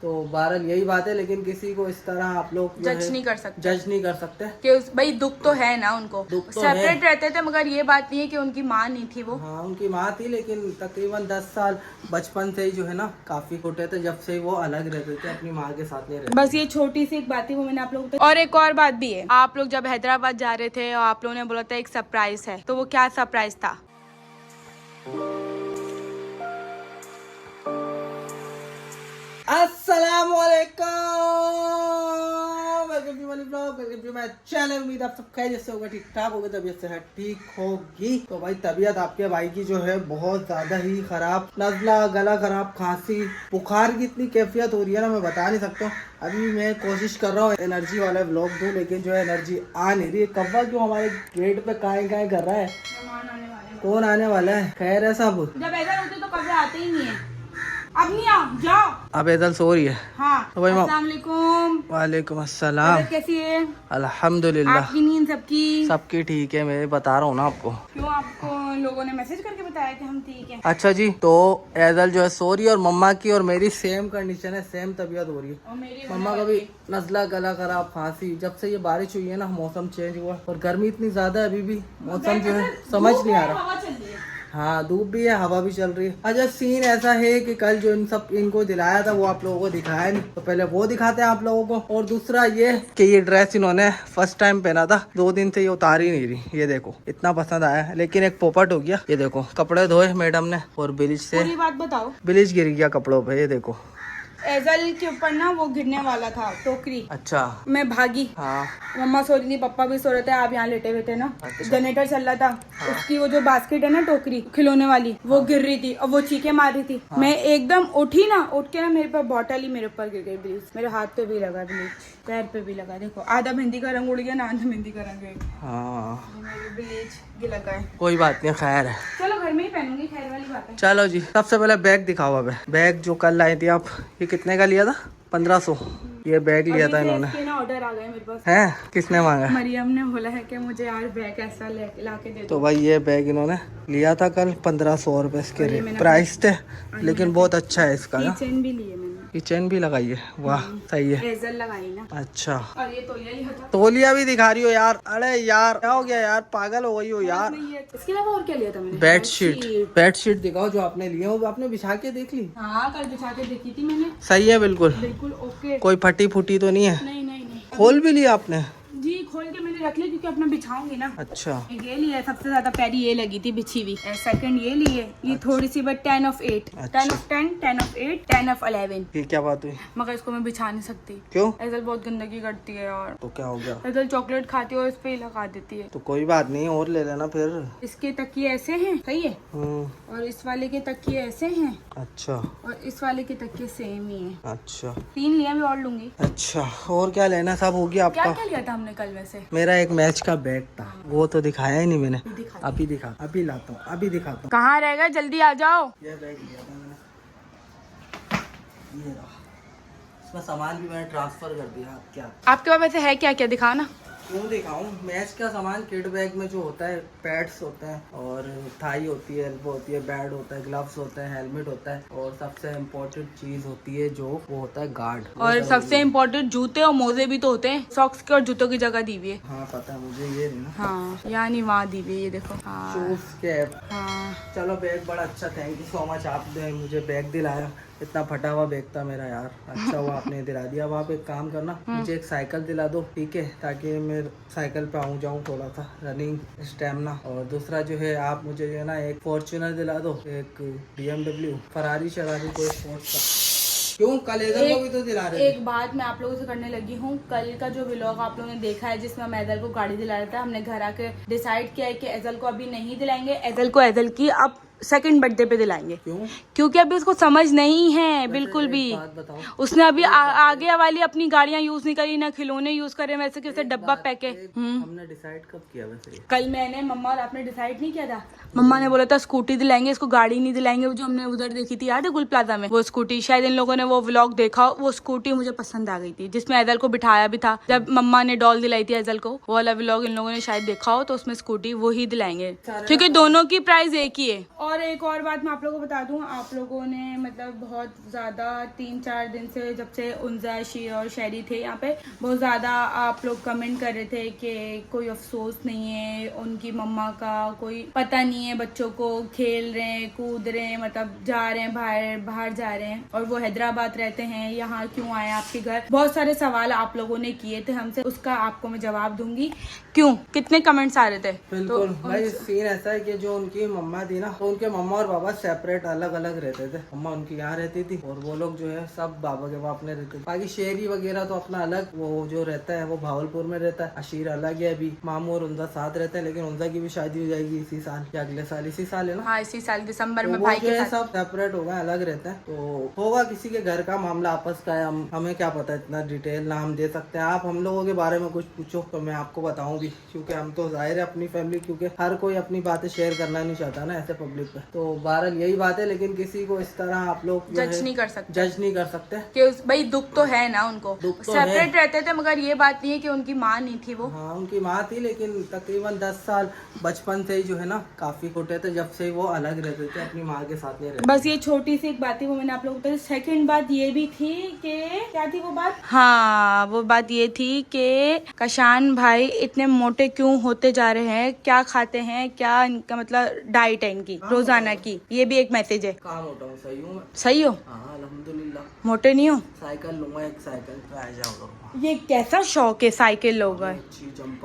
तो बहरहाल यही बात है, लेकिन किसी को इस तरह आप लोग जज नहीं कर सकते, जज नहीं कर सकते कि भाई दुख तो है ना उनको, दुख तो सेपरेट रहते थे, मगर ये बात नहीं है कि उनकी माँ नहीं थी वो। हाँ उनकी माँ थी, लेकिन तकरीबन 10 साल बचपन से ही जो है ना काफी कुटे थे, जब से वो अलग रहते थे अपनी माँ के साथ नहीं रहते। बस ये छोटी सी एक बात थी, वो मैंने आप लोगों को। और एक और बात भी है, आप लोग जब हैदराबाद जा रहे थे और आप लोगों ने बोला था एक सरप्राइज है, तो वो क्या सरप्राइज था? अस्सलामुअलैकुम, welcome to my blog, welcome to my channel. उम्मीद आप सब खैरियत से होगा, ठीक ठाक होगा, तबीयत सेहत ठीक होगी। तो भाई तबीयत आपके भाई की जो है बहुत ज्यादा ही खराब, नजला, गला खराब, खांसी, बुखार की इतनी कैफियत हो रही है ना, मैं बता नहीं सकता हूँ। अभी मैं कोशिश कर रहा हूँ एनर्जी वाला ब्लॉग दूँ, लेकिन जो है एनर्जी आ नहीं रही है। कब्बा क्यों हमारे गेट पे काएं काएं कर रहा है? कौन आने वाला है? खैर है सब? जब ऐसा होते तो कभी आते ही नहीं है। अब नहीं आओ, जाओ। अब ऐदल सो रही है। हाँ। तो भाई अस्सलाम वालेकुम। वालेकुम अस्सलाम। तबीयत कैसी है? अल्हम्दुलिल्लाह, आपकी नींद सबकी? सबकी ठीक है। मैं बता रहा हूँ ना आपको। क्यों, आपको लोगों ने मैसेज करके बताया कि हम ठीक हैं? अच्छा जी, तो ऐदल जो है सो रही है, और मम्मा की और मेरी सेम कंडीशन है, सेम तबीयत हो रही है। और मेरी मम्मा का भी नजला, गला खराब, खांसी। जब से ये बारिश हुई है ना, मौसम चेंज हुआ, और गर्मी इतनी ज्यादा है, अभी भी मौसम जो है समझ नहीं आ रहा। हवा चल रही है। हाँ धूप भी है, हवा भी चल रही है। अच्छा सीन ऐसा है कि कल जो इनको दिलाया था वो आप लोगों को दिखाया नहीं, तो पहले वो दिखाते हैं आप लोगों को। और दूसरा ये कि ये ड्रेस इन्होंने फर्स्ट टाइम पहना था, 2 दिन से ये उतार ही नहीं रही। ये देखो इतना पसंद आया, लेकिन एक पोपट हो गया। ये देखो कपड़े धोए मैडम ने, और ब्लीच से पूरी बात बताओ। ब्लीच गिर गया कपड़ों पे। ये देखो एजल के ऊपर ना वो गिरने वाला था टोकरी। अच्छा। मैं भागी। हाँ मम्मा सो रही थी, पापा भी सो रहे थे, आप यहाँ लेटे हुए थे ना। जनरेटर चल रहा था। उसकी वो जो बास्केट है ना, टोकरी खिलौने वाली, वो गिर रही थी और वो चीखे मार रही थी। मैं एकदम उठी ना, उठ के ना मेरे पर बॉटल ही मेरे ऊपर गिर गई ब्लीच। मेरे हाथ पे भी लगा ब्लीच, पैर पे भी लगा। देखो आधा मेहंदी का रंग उड़ गया ना, आधा मेहंदी का रंग है। हाँ मेरी ब्लीच लगा है। कोई बात नहीं, खैर है। चलो घर में ही पहनूंगी, खैर वाली बात है। चलो जी, सबसे पहले बैग दिखाओ। अब बैग जो कल लाए थे आप, ये कितने का लिया था? 1500। ये बैग लिया था इन्होंने। ऑर्डर आ गए मेरे पास। है? किसने मांगा? मरियम ने बोला है कि मुझे यार बैग ऐसा ला के दे दो। तो भाई ये बैग इन्होंने लिया था कल, 1500 रुपए इसके प्राइस थे, लेकिन बहुत अच्छा है इसका ना। चेन भी लिए मैंने। ये चेन भी लगाई है, वाह सही है। लेजर लगाई ना। अच्छा, और ये तौलिया लिया था। तौलिया भी दिखा रही हो यार? अरे यार क्या हो गया यार, पागल हो गई हो यार। इसके अलावा और क्या लिया था मैंने? बेडशीट दिखाओ जो आपने लिए हो। आपने बिछा के देख ली? हाँ कल बिछा के देखी थी मैंने। सही है बिल्कुल? बिल्कुल ओके। कोई फटी फूटी तो नहीं है? नहीं नहीं नहीं। खोल भी लिया आपने? जी खोल के मैंने रख ली, क्योंकि अपना बिछाऊंगी ना। अच्छा। ये लिया सबसे ज्यादा प्यारी, ये लगी थी बिछी हुई। सेकंड ये ली है, ये थोड़ी सी but 10 of 8, 10 of 10, 10 of 8, 10 of 11। ये क्या बात हुई? मगर इसको मैं बिछा नहीं सकती। क्यों? एजल बहुत गंदगी करती है यार। तो क्या हो गया? एजल चॉकलेट खाती है और इस पे ही लगा देती है। तो कोई बात नहीं, और ले लेना फिर। इसके तकिए ऐसे हैं, सही है, और इस वाले के तकिए ऐसे हैं। अच्छा। और इस वाले के तकिए सेम ही हैं। अच्छा 3 लिया, भी और लूंगी। अच्छा, और क्या लेना? सब हो गया क्या आपका? क्या लिया था हमने कल वैसे? मेरा एक मैच का बैग था, वो तो दिखाया ही नहीं मैंने। अभी दिखा, अभी लाता हूँ, अभी दिखाता हूँ। कहाँ रहेगा, जल्दी आ जाओ। ये बैग लिया था मैंने, ये रहा। इसमें सामान भी मैंने ट्रांसफर कर दिया। क्या आपके पास वैसे है क्या क्या, दिखाओ ना। क्यों दिखाऊं? मैच का सामान किट बैग में जो होता है, पैड्स होते हैं, और थाई होती है, एल्बो होती है, बैड होता है, ग्लव्स होते हैं, हेलमेट होता है, और सबसे इम्पोर्टेंट चीज होती है जो वो होता है गार्ड। और सबसे इम्पोर्टेंट जूते और मोजे भी तो होते हैं। सॉक्स के और जूतों की जगह दी हुई है। हाँ पता है मुझे, ये नहीं ना। हाँ यानी वहाँ दी हुई है, ये देखो। हाँ शूज, कैप। हाँ। चलो बैग बड़ा अच्छा, थैंक यू सो मच। आपने मुझे बैग दिलाया, इतना फटा हुआ बैग था मेरा यार, अच्छा हुआ आपने दिला दिया। अब आप एक काम करना, मुझे एक साइकिल दिला दो, ठीक है, ताकि मैं साइकिल पे आऊँ जाऊँ, थोड़ा सा रनिंग स्टेमिना। और दूसरा जो है, आप मुझे जो है ना एक फॉर्च्यूनर दिला दो, एक BMW, फरारी शरारी कोई स्पोर्ट्स का। क्यों? कल एजल को भी तो दिला रहे थे। एक बात मैं आप लोगों से करने लगी हूँ। कल का जो व्लॉग आप लोगों ने देखा है, जिसमें हम एजल को गाड़ी दिला रहे थे, हमने घर आके डिसाइड किया है कि एजल को अभी नहीं दिलाएंगे। एजल को एजल की अब सेकंड बर्थडे पे दिलाएंगे। क्यों? क्योंकि अभी उसको समझ नहीं है बिल्कुल भी। बात बताओ, उसने अभी आगे वाली अपनी गाड़ियां यूज नहीं करी, ना खिलौने यूज करे, वैसे कैसे डब्बा पैक है। हमने डिसाइड कब किया वैसे? कल मैंने, मम्मा और आपने डिसाइड नहीं किया था। मम्मा ने बोला था स्कूटी दिलाएंगे, इसको गाड़ी नहीं दिलाएंगे। जो हमने उधर देखी थी याद है, गुल प्लाजा में, वो स्कूटी। शायद इन लोगों ने वो व्लॉग देखा, वो स्कूटी मुझे पसंद आ गई थी, जिसमें एजल को बिठाया भी था। जब मम्मा ने डॉल दिलाई थी एजल को, वो वाला व्लॉग इन लोगों ने शायद देखा हो, तो उसमें स्कूटी वो ही दिलाएंगे, क्योंकि दोनों की प्राइस एक ही है। और एक और बात मैं आप लोगों को बता दूं, आप लोगों ने मतलब बहुत ज़्यादा 3-4 दिन से जब से उनजा शी और शहरी थे यहाँ पे, बहुत ज़्यादा आप लोग कमेंट कर रहे थे कि कोई अफसोस नहीं है उनकी मम्मा का, कोई पता नहीं है, बच्चों को खेल रहे हैं, कूद रहे हैं, मतलब जा रहे हैं बाहर जा रहे हैं, और वो हैदराबाद रहते हैं, यहाँ क्यों आए आपके घर। बहुत सारे सवाल आप लोगों ने किए थे हमसे, उसका आपको मैं जवाब दूंगी। क्यों, कितने कमेंट्स आ रहे थे। बिल्कुल भाई, सीन ऐसा है कि जो उनकी मम्मा थी ना, तो उनके मम्मा और बाबा सेपरेट अलग अलग रहते थे। मम्मा उनकी यहाँ रहती थी और वो लोग जो है सब बाबा के बाप में रहते थे। बाकी शेरी वगैरह तो अपना अलग, वो जो रहता है वो भावलपुर में रहता है। अशीर अलग है, अभी मामू और उनका साथ रहते हैं, लेकिन उनका की भी शादी हो जाएगी इसी साल या अगले साल। इसी साल है ना? हाँ, इसी साल दिसंबर में तो भाई जो के है साथ। सब सेपरेट हो गए, अलग रहते हैं। तो होगा किसी के घर का मामला आपस का है, हमें क्या पता, इतना डिटेल ना हम दे सकते हैं। आप हम लोगों के बारे में कुछ पूछो तो मैं आपको बताऊं भी, क्योंकि हम तो जाहिर है अपनी फैमिली, क्योंकि हर कोई अपनी बातें शेयर करना नहीं चाहता ना ऐसे पब्लिक पे। तो बहरहाल यही बात है, लेकिन किसी को इस तरह आप लोग जज नहीं कर सकते, जज नहीं कर सकते कि भाई दुख तो है ना उनको, सेपरेट रहते थे, मगर ये बात नहीं है कि उनकी माँ नहीं थी वो। हाँ, उनकी माँ थी, लेकिन तकरीबन 10 साल बचपन से ही जो है ना काफी कुटे थे, जब से वो अलग रहते थे, अपनी माँ के साथ नहीं रहते। बस ये छोटी सी एक बात थी, वो मैंने आप लोगों को बताई। सेकंड बात ये भी थी कि क्या थी वो बात, हाँ वो बात ये थी कि कशान भाई इतने मोटे क्यों होते जा रहे हैं, क्या खाते हैं, क्या इनका मतलब डाइट है इनकी रोजाना की, ये भी एक मैसेज है। काम होता हूँ, सही हूँ मैं। सही हो? हाँ अल्हम्दुलिल्लाह। मोटे नहीं हो? साइकिल लूंगा, एक साइकिल पे आ जाओ। ये कैसा शौक है साइकिल लोगे?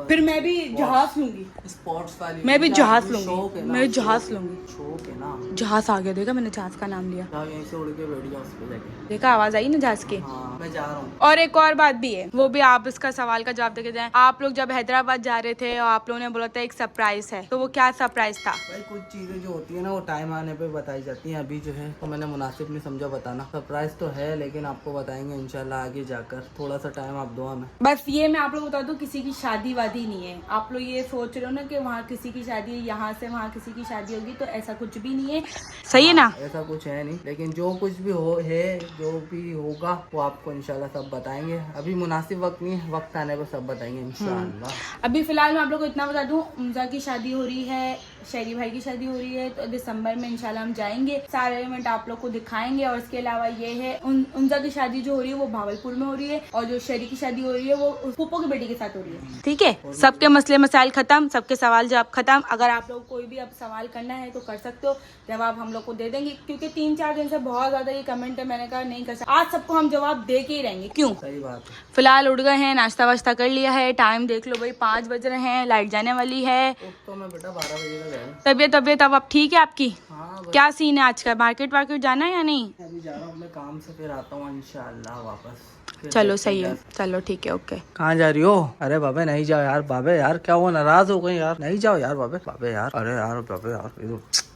फिर मैं भी जहाज लूंगी, स्पोर्ट्स वाली। मैं भी जहाज लूंगी, मैं जहाज लूंगी। शौक है ना। जहाज आ गया, देखा मैंने जहाज का नाम लिया, यहीं से उड़ के बैठ जाओ उस पे जाके। देखा आवाज आई ना जहाज की। हाँ, मैं जा रहा हूँ। और एक और बात भी है, वो भी आप इसका सवाल का जवाब देके जाएं। आप लोग जब हैदराबाद जा रहे थे और आप लोगों ने बोला था एक सरप्राइज है, तो वो क्या सरप्राइज था? भाई कुछ चीजें जो होती है ना वो टाइम आने पे बताई जाती हैं। अभी जो है तो मैंने मुनासिब नहीं समझा बताना। सरप्राइज तो है, लेकिन आपको बताएंगे इंशाल्लाह आगे जाकर। थोड़ा सा टाइम आप दो हमें। बस ये मैं आप लोग बता दूं, किसी की शादी वादी नहीं है। आप लोग ये सोच रहे हो ना कि वहाँ किसी की शादी है, यहाँ से वहाँ किसी की शादी होगी, तो ऐसा कुछ भी नहीं है। सही है ना? ऐसा कुछ है नहीं, लेकिन जो कुछ भी हो है, जो भी होगा वो आपको इंशाल्लाह सब बताएंगे। अभी मुनासिब वक्त नहीं है, वक्त आने पर सब बताएंगे इंशाल्लाह। अभी फिलहाल मैं आप लोग को इतना बता दूं, उमजा की शादी हो रही है, शहरी भाई की शादी हो रही है, तो दिसंबर में इंशाल्लाह हम जाएंगे, सारे इवेंट आप लोग को दिखाएंगे। और इसके अलावा ये है उमजा की शादी जो हो रही है वो भावलपुर में हो रही है, और जो शहरी की शादी हो रही है वो फूफो की बेटी के साथ हो रही है। ठीक है, सबके मसले मसाइल खत्म, सबके सवाल जवाब खत्म। अगर आप लोग कोई भी अब सवाल करना है तो कर सकते हो, जवाब हम लोग को दे देंगे, क्योंकि 3-4 दिन से बहुत ज्यादा ये कमेंट है, मैंने कहा नहीं कर सकते, आज सबको हम जवाब दे के ही रहेंगे। क्यों? सही बात है। फिलहाल उठ गए हैं, नाश्ता वाश्ता कर लिया है, टाइम देख लो भाई 5 बज रहे हैं, लाइट जाने वाली है। तो मैं बेटा 12 बजे का गया। तबीयत अब ठीक है आपकी? हाँ, क्या सीन है आज का, मार्केट वार्केट जाना है या नहीं? अभी जा रहा हूँ अपने काम से, फिर आता हूँ इंशाल्लाह वापस। चलो सही है, चलो ठीक है, ओके। कहाँ जा रही हो? अरे बाबे नहीं जाओ यार, बाबे यार क्या हुआ, नाराज हो गए यार? नहीं जाओ यार बाबे, बाबे यार, अरे यार बाबे यार,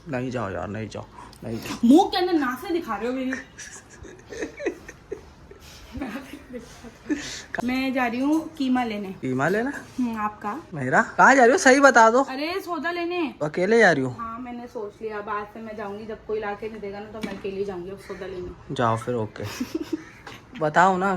नहीं जाओ यार, नहीं जाओ, नहीं जाओ। मुंह के अंदर नाक दिखा रहे हो मेरी। मैं जा रही हूँ कीमा लेने। कीमा लेना? आपका? मेरा? कहाँ जा रही हो, सही बता दो। अरे सौदा लेने। अकेले जा रही हो? हाँ मैंने सोच लिया, अब आज से मैं जाऊंगी, जब कोई लाके नहीं देगा ना तो मैं अकेले जाऊंगी अब सौदा लेने। जाओ फिर, ओके। बताओ ना।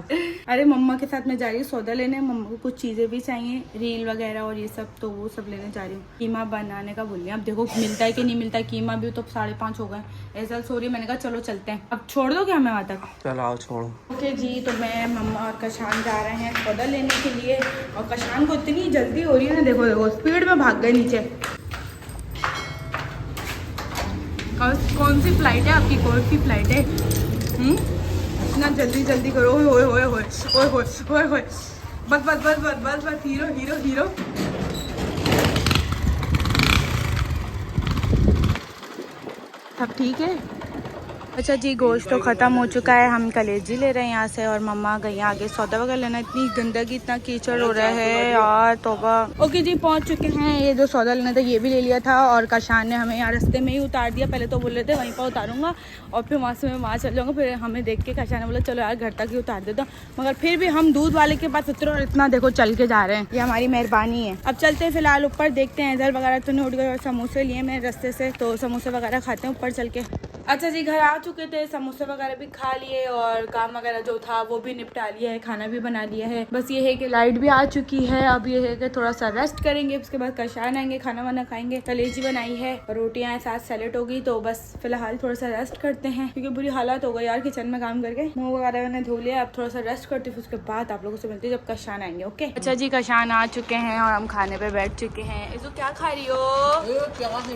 अरे मम्मा के साथ मैं जा रही हूँ सौदा लेने, मम्मा को कुछ चीजें भी चाहिए, रील वगैरह और ये सब, तो वो सब लेने जा रही हूँ। कीमा बनाने का बोल रही, अब देखो मिलता है कि नहीं मिलता है। कीमा भी तो 5:30 हो गए, ऐसा सॉरी, मैंने कहा चलो चलते हैं। अब छोड़ दो क्या हमें वहाँ तक? चलो आओ, छोड़ो। ओके जी, तो मैं मम्मा और कशान जा रहे हैं सौदा लेने के लिए, और कशान को इतनी जल्दी हो रही है ना, देखो देखो स्पीड में भाग गए नीचे। कौन सी फ्लाइट है आपकी, कौन सी फ्लाइट है? इतना जल्दी जल्दी करो, ओए ओए ओए ओए ओए ओए ओए, बस बस बस बस बस बस, हीरो हीरो हीरो। सब ठीक है? अच्छा जी, गोश्त तो ख़त्म हो चुका है, हम कलेजी ले रहे हैं यहाँ से, और मम्मा गई आगे सौदा वगैरह लेना। इतनी गंदगी, इतना कीचड़ हो रहा है यार, तौबा। ओके जी, पहुँच चुके हैं, ये जो सौदा लेना था ये भी ले लिया था, और कशान ने हमें यहाँ रास्ते में ही उतार दिया। पहले तो बोल रहे थे वहीं पर उतारूंगा, और फिर वहाँ से मैं वहाँ चल जाऊँगा, फिर हमें देख के कशान ने बोला चलो यार घर तक ही उतार देता हूँ, मगर फिर भी हम दूध वाले के पास उतरे और इतना देखो चल के जा रहे हैं, ये हमारी मेहरबानी है। अब चलते हैं फिलहाल ऊपर, देखते हैं इधर वगैरह तो नहीं उठ गए, और समोसे लिए मैंने रास्ते से, तो समोसे वगैरह खाते हैं ऊपर चल के। अच्छा जी, घर आ चुके थे, समोसे वगैरह भी खा लिए और काम वगैरह जो था वो भी निपटा लिया है, खाना भी बना लिया है। बस ये है कि लाइट भी आ चुकी है। अब ये है कि थोड़ा सा रेस्ट करेंगे, उसके बाद कशान आएंगे, खाना वाना खाएंगे। कलेजी बनाई है, रोटियां हैं, साथ सैलेड होगी। तो बस फिलहाल थोड़ा सा रेस्ट करते हैं क्योंकि बुरी हालत हो गई यार किचन में काम करके। मुँह वगैरह मैंने धो लिया, अब थोड़ा सा रेस्ट करती हूँ, उसके बाद आप लोगों से मिलती है जब कशान आएंगे। ओके अच्छा जी, कशान आ चुके हैं और हम खाने पे बैठ चुके हैं। इसको क्या खा रही हो?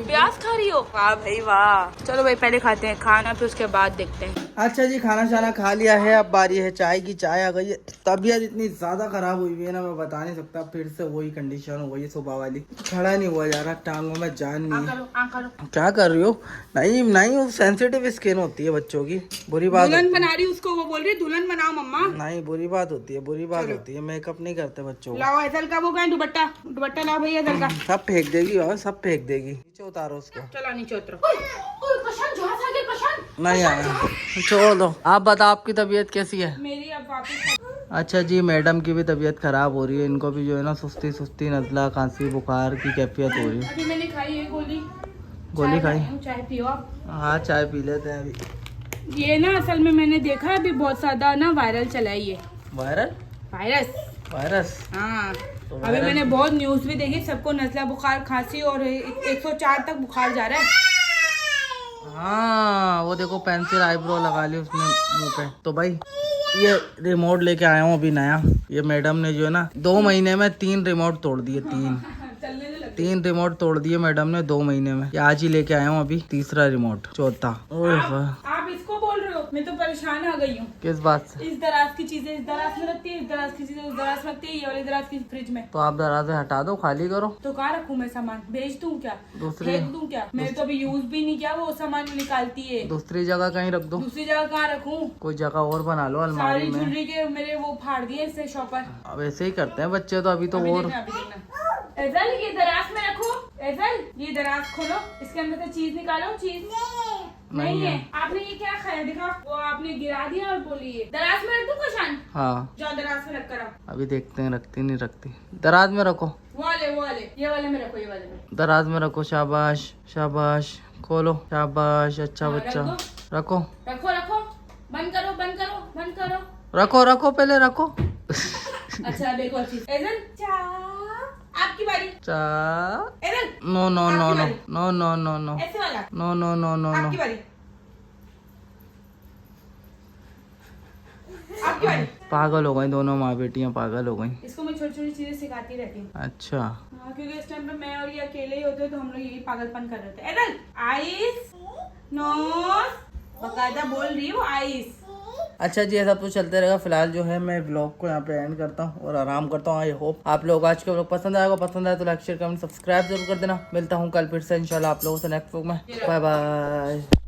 प्याज खा रही हो? वाह भाई वाह। चलो भाई पहले खाते हैं खाना, फिर उसके बाद देखते हैं। अच्छा जी, खाना शाना खा लिया है। अब बारी है चाय की। चाय आ गई है। तबीयत इतनी ज्यादा खराब हुई है ना, मैं बता नहीं सकता। फिर से वही कंडीशन हो गई है सुबह वाली, खड़ा नहीं हुआ जा रहा, टांगों में जान नहीं है। क्या कर रही हो? नहीं नहीं, वो सेंसिटिव स्किन होती है बच्चों की, बुरी बात। दुल्हन बना रही उसको, वो बोल रही दुल्हन बनाओ मम्मा। नहीं, बुरी बात होती है, बुरी बात होती है। मेकअप नहीं करते बच्चों को। लाओ ऐसल का वो कहें दुपट्टा, दुपट्टा लाओ भैया ऐसल का। सब फेंक देगी और सब फेंक देगी। नीचे उतारो उसको। चलो नीचे उतरो। नहीं आया, छोड़ दो। आप बताओ, आपकी तबीयत कैसी है? मेरी अब वापस। अच्छा जी, मैडम की भी तबीयत खराब हो रही है। इनको भी जो है ना सुस्ती सुस्ती, नज़ला, खांसी, बुखार की कैफियत हो रही है। अभी मैंने खाई है गोली। गोली खाई? चाय पियो आप। हाँ, चाय पी लेते हैं अभी। ये ना असल में मैंने देखा अभी बहुत ज्यादा ना वायरल चला है ये। वायरल? वायरस। वायरस? हाँ, तो अभी वायरल? मैंने बहुत न्यूज भी देखी, सबको नजला, बुखार, खांसी और 104 तक बुखार जा रहा है। हाँ, वो देखो पेंसिल आईब्रो लगा ली उसने मुंह पे। तो भाई ये रिमोट लेके आया हूँ अभी नया। ये मैडम ने जो है ना 2 महीने में 3 रिमोट तोड़ दिए। 3 रिमोट तोड़ दिए मैडम ने 2 महीने में। ये आज ही लेके आया हूँ अभी, तीसरा रिमोट, चौथा। आप इसको बोल रहे हो? मैं तो परेशान आ गई हूँ। किस बात से? इस दराज की चीजें इस दराज में रखती है, इस दराज की चीजें उस दराज में रखती है, ये वाली दराज की फ्रिज में। तो आप दरवाजे हटा दो, खाली करो। तो कहाँ रखूँ मैं सामान? भेज दूँ क्या? दूसरी फेंक दूँ क्या? मैंने तो अभी यूज भी नहीं किया, वो सामान निकालती है। दूसरी जगह कहीं रख दो। दूसरी जगह कहाँ रखूँ? कोई जगह और बना लो अलमारी सारी में। ज्वेलरी के मेरे वो फाड़ दिए इससे शॉपर। अब ऐसे ही करते हैं बच्चे तो। अभी तो अभी और देखना, अभी देखना। एजल ये दराज में रखो। एजल ये दराज खोलो, इसके अंदर से चीज निकालो। चीज नहीं है। आपने ये क्या खाया? दिखाओ। वो आपने गिरा दिया और बोली ये दराज में रख दूं कशान? हाँ, जाओ दराज में रख कर आओ। अभी देखते हैं रखती नहीं रखती। दराज में रखो। वो वाले ये वाले में रखो, ये वाले में। दराज में रखो। शाबाश शाबाश, खोलो। शाबाश, अच्छा हाँ, बच्चा। रखो रखो रखो। बंद करो बंद करो बंद करो। रखो रखो, पहले रखो। अच्छा अब एक और चीज। एजल चा, आपकी बारी। चा, एजल नो नो नो आपकी नो बारी। नो नो नो नो ऐसे वाला। No no no no no. आपकी बारी। आपकी बारी। पागल हो गई दोनों माँ बेटियाँ, पागल हो गई। इसको मैं छोटी छोटी चीजें सिखाती रहती हूँ। अच्छा, हाँ, क्योंकि इस टाइम पे मैं और ये अकेले ही होते तो हम लोग यही पागलपन कर रहे थे। एडल आइस नोज, बकायदा बोल रही हूँ आइस। अच्छा जी, ऐसा तो चलते रहेगा। फिलहाल जो है मैं ब्लॉग को यहाँ पे एंड करता हूँ और आराम करता हूँ। आई होप आप लोग आज के ब्लॉग पसंद आएगा। पसंद आए तो लाइक शेयर कमेंट सब्सक्राइब जरूर कर देना। मिलता हूँ कल फिर से इंशाल्लाह आप लोगों से नेक्स्ट ब्लॉग में। Bye bye.